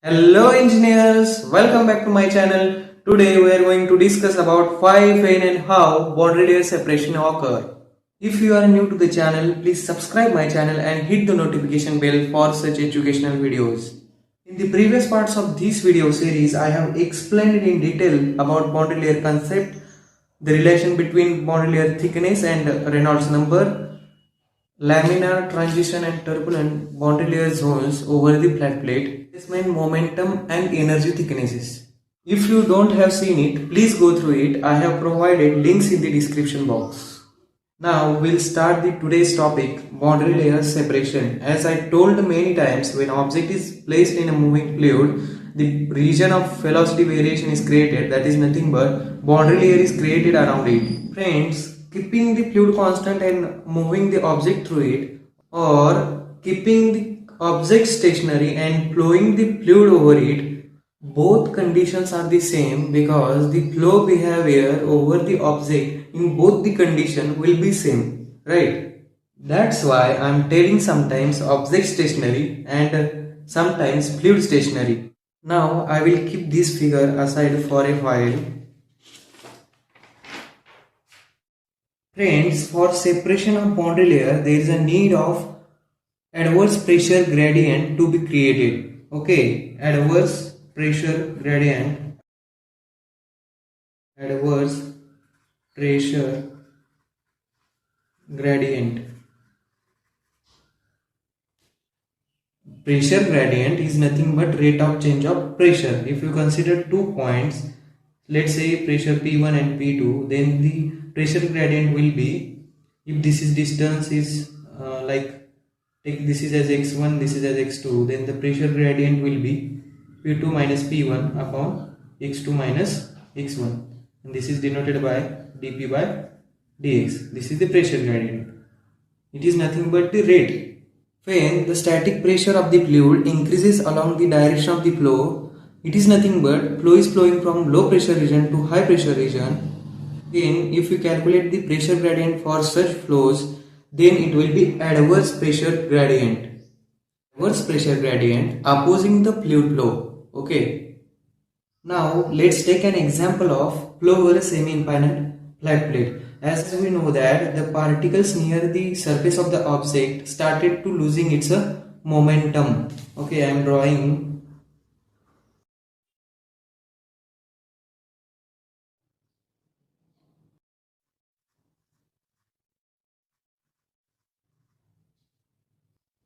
Hello engineers, welcome back to my channel. Today we are going to discuss about why, when and how boundary layer separation occur. If you are new to the channel, please subscribe my channel and hit the notification bell for such educational videos. In the previous parts of this video series, I have explained in detail about boundary layer concept, the relation between boundary layer thickness and Reynolds number, laminar, transition and turbulent boundary layer zones over the flat plate, displacement, momentum and energy thicknesses. If you don't have seen it, please go through it. I have provided links in the description box. Now we'll start the today's topic, boundary layer separation. As I told many times, when object is placed in a moving fluid, the region of velocity variation is created, that is nothing but boundary layer is created around it. Friends, keeping the fluid constant and moving the object through it, or keeping the object stationary and flowing the fluid over it, both conditions are the same because the flow behavior over the object in both the condition will be same, right? That's why I'm telling sometimes object stationary and sometimes fluid stationary. Now I will keep this figure aside for a while. Friends, for separation of boundary layer, there is a need of adverse pressure gradient to be created. Okay, adverse pressure gradient. Adverse pressure gradient. Pressure gradient is nothing but rate of change of pressure. If you consider 2 points, let's say pressure P1 and P2, then the pressure gradient will be, if this is distance is take this is as x1, this is as x2, then the pressure gradient will be P2 minus P1 upon x2 minus x1, and this is denoted by dP by dx. This is the pressure gradient. It is nothing but the rate. When the static pressure of the fluid increases along the direction of the flow, it is nothing but flow is flowing from low pressure region to high pressure region. Then if we calculate the pressure gradient for such flows, then it will be adverse pressure gradient. Adverse pressure gradient opposing the fluid flow. Okay. Now let's take an example of flow over a semi-infinite flat plate. As we know that the particles near the surface of the object started to losing its momentum. Okay, I am drawing.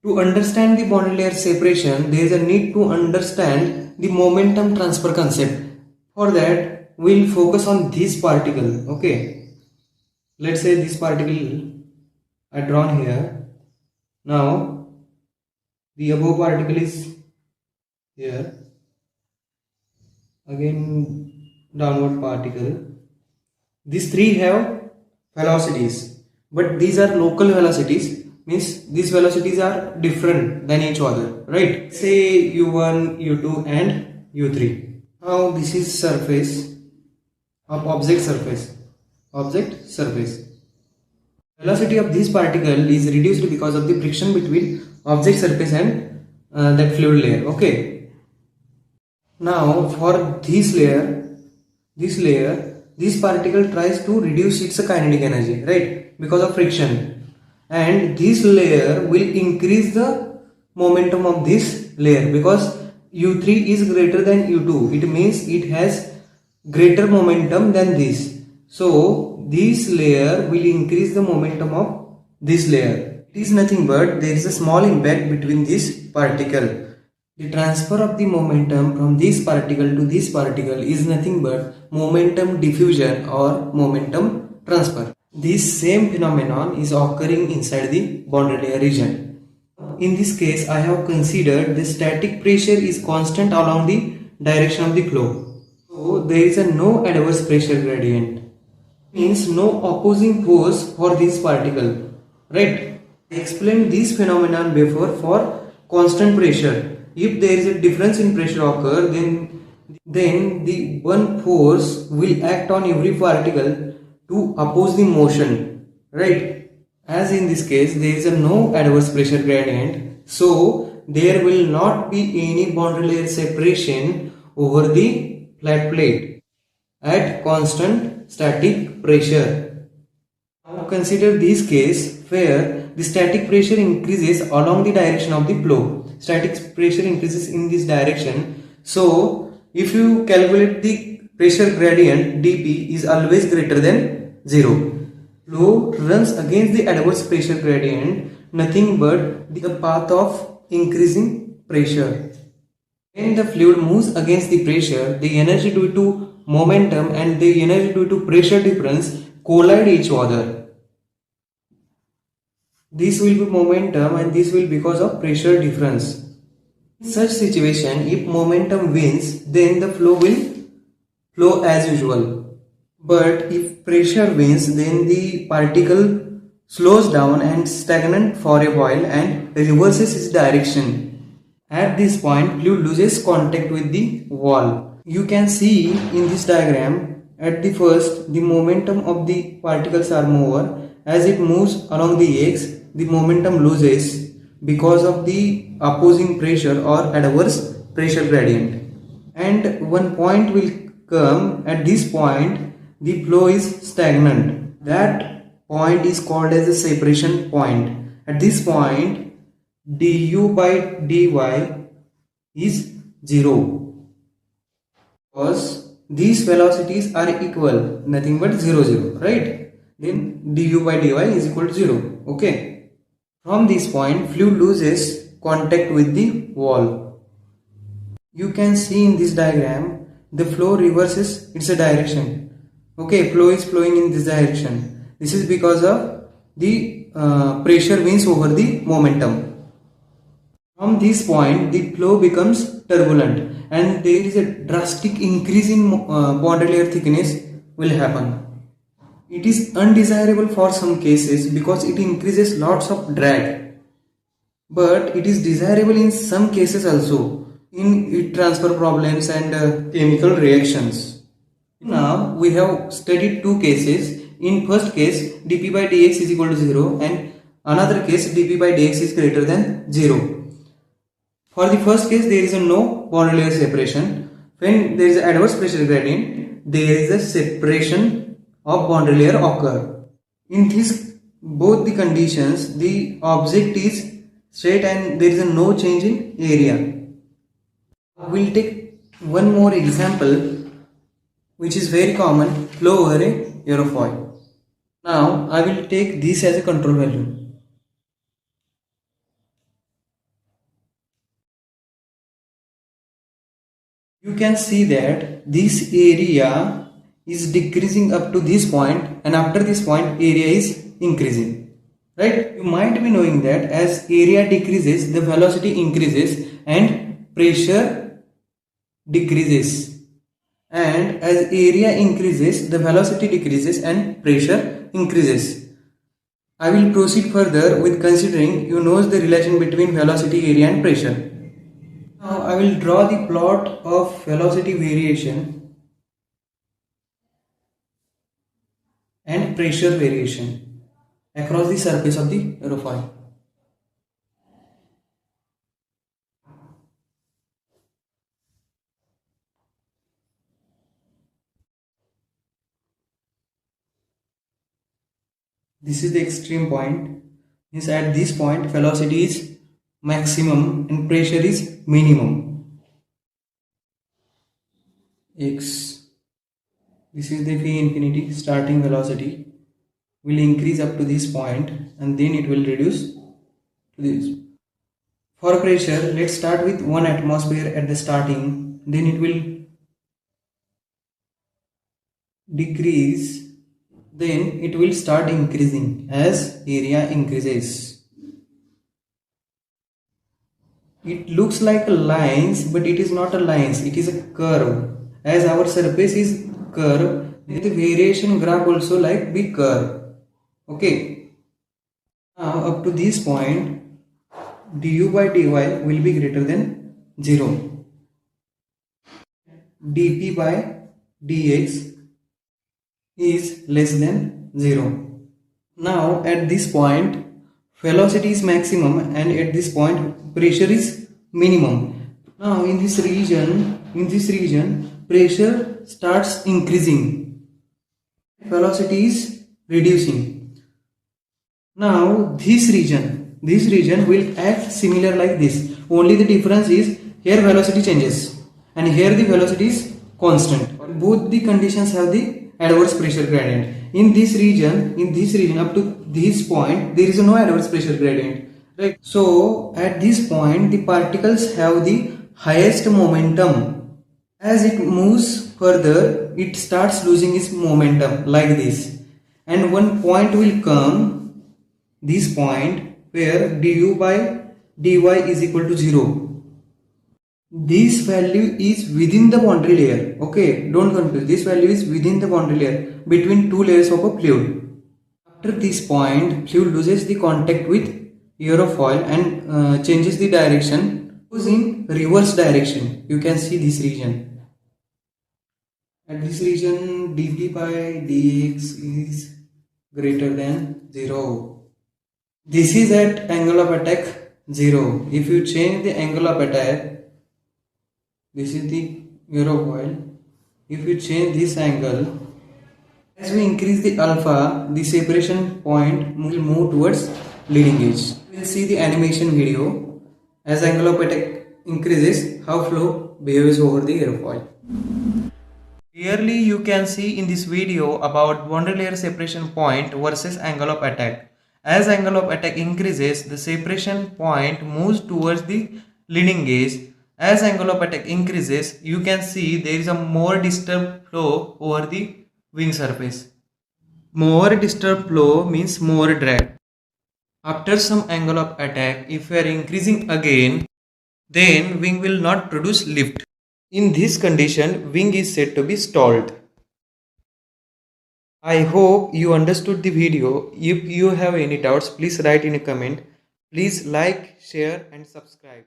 To understand the boundary layer separation, there is a need to understand the momentum transfer concept. For that, we will focus on this particle. Okay, let's say this particle I drawn here. Now, the above particle is here. Again, downward particle. These three have velocities, but these are local velocities. Means these velocities are different than each other, right? Say u1, u2 and u3. Now this is surface of object surface. Velocity of this particle is reduced because of the friction between object surface and that fluid layer. Okay. Now for this particle tries to reduce its kinetic energy, right? Because of friction. And this layer will increase the momentum of this layer because u3 is greater than u2. It means it has greater momentum than this. So this layer will increase the momentum of this layer. It is nothing but there is a small impact between this particle. The transfer of the momentum from this particle to this particle is nothing but momentum diffusion or momentum transfer. This same phenomenon is occurring inside the boundary layer region. In this case, I have considered the static pressure is constant along the direction of the flow. So there is a no adverse pressure gradient. Means no opposing force for this particle. Right? I explained this phenomenon before for constant pressure. If there is a difference in pressure occur, then the one force will act on every particle to oppose the motion, right? As in this case, there is a no adverse pressure gradient, so there will not be any boundary layer separation over the flat plate at constant static pressure. Now consider this case where the static pressure increases along the direction of the flow. Static pressure increases in this direction. So if you calculate the pressure gradient, dP is always greater than 0. Flow runs against the adverse pressure gradient, nothing but the path of increasing pressure. When the fluid moves against the pressure, the energy due to momentum and the energy due to pressure difference collide each other. This will be momentum and this will be because of pressure difference. In such situation, if momentum wins, then the flow will flow as usual. But if pressure wins, then the particle slows down and stagnant for a while and reverses its direction. At this point, fluid loses contact with the wall. You can see in this diagram, at the first, the momentum of the particles are more. As it moves along the x, the momentum loses because of the opposing pressure or adverse pressure gradient. And one point will come, at this point, the flow is stagnant. That point is called as a separation point. At this point, du by dy is 0 because these velocities are equal, nothing but 0 0, right? Then du by dy is equal to 0. Okay, from this point fluid loses contact with the wall. You can see in this diagram the flow reverses its direction. Okay, flow is flowing in this direction. This is because of the pressure wins over the momentum. From this point, the flow becomes turbulent and there is a drastic increase in boundary layer thickness will happen. It is undesirable for some cases because it increases lots of drag. But it is desirable in some cases also in heat transfer problems and chemical reactions. Now we have studied two cases. In first case, dP by dx is equal to 0 and another case dP by dx is greater than 0. For the first case, there is no boundary layer separation. When there is adverse pressure gradient, there is a separation of boundary layer occur. In this both the conditions, the object is straight and there is no change in area. We will take one more example which is very common, flow over a aerofoil. Now I will take this as a control value. You can see that this area is decreasing up to this point and after this point area is increasing, right? You might be knowing that as area decreases the velocity increases and pressure decreases, and as area increases the velocity decreases and pressure increases. I will proceed further with considering you know the relation between velocity, area and pressure. Now I will draw the plot of velocity variation and pressure variation across the surface of the aerofoil. This is the extreme point. Means at this point velocity is maximum and pressure is minimum. X. This is the V infinity starting velocity will increase up to this point and then it will reduce to this. For pressure, let's start with 1 atmosphere at the starting, then it will decrease, then it will start increasing as area increases. It looks like lines, but it is not a lines, it is a curve. As our surface is curve, the variation graph also like big curve. Okay. Now up to this point, du by dy will be greater than 0. dP by dx is less than 0. Now at this point velocity is maximum and at this point pressure is minimum. Now in this region, pressure starts increasing, velocity is reducing. Now this region will act similar like this. Only the difference is here velocity changes and here the velocity is constant. Both the conditions have the adverse pressure gradient. In this region up to this point there is no adverse pressure gradient. Right. So at this point the particles have the highest momentum. As it moves further, it starts losing its momentum like this. And one point will come, this point, where du by dy is equal to 0. This value is within the boundary layer. Okay, don't confuse. This value is within the boundary layer between two layers of a fluid. After this point, fluid loses the contact with aerofoil and changes the direction, goes in reverse direction. You can see this region. At this region, dp by dx is greater than 0. This is at angle of attack 0. If you change the angle of attack, this is the aerofoil. If you change this angle, as we increase the alpha, the separation point will move towards leading edge. We will see the animation video. As angle of attack increases, how flow behaves over the aerofoil. Clearly you can see in this video about boundary layer separation point versus angle of attack. As angle of attack increases, the separation point moves towards the leading edge. As angle of attack increases, you can see there is a more disturbed flow over the wing surface. More disturbed flow means more drag. After some angle of attack, if we are increasing again, then wing will not produce lift. In this condition, wing is said to be stalled. I hope you understood the video. If you have any doubts, please write in a comment. Please like, share and subscribe.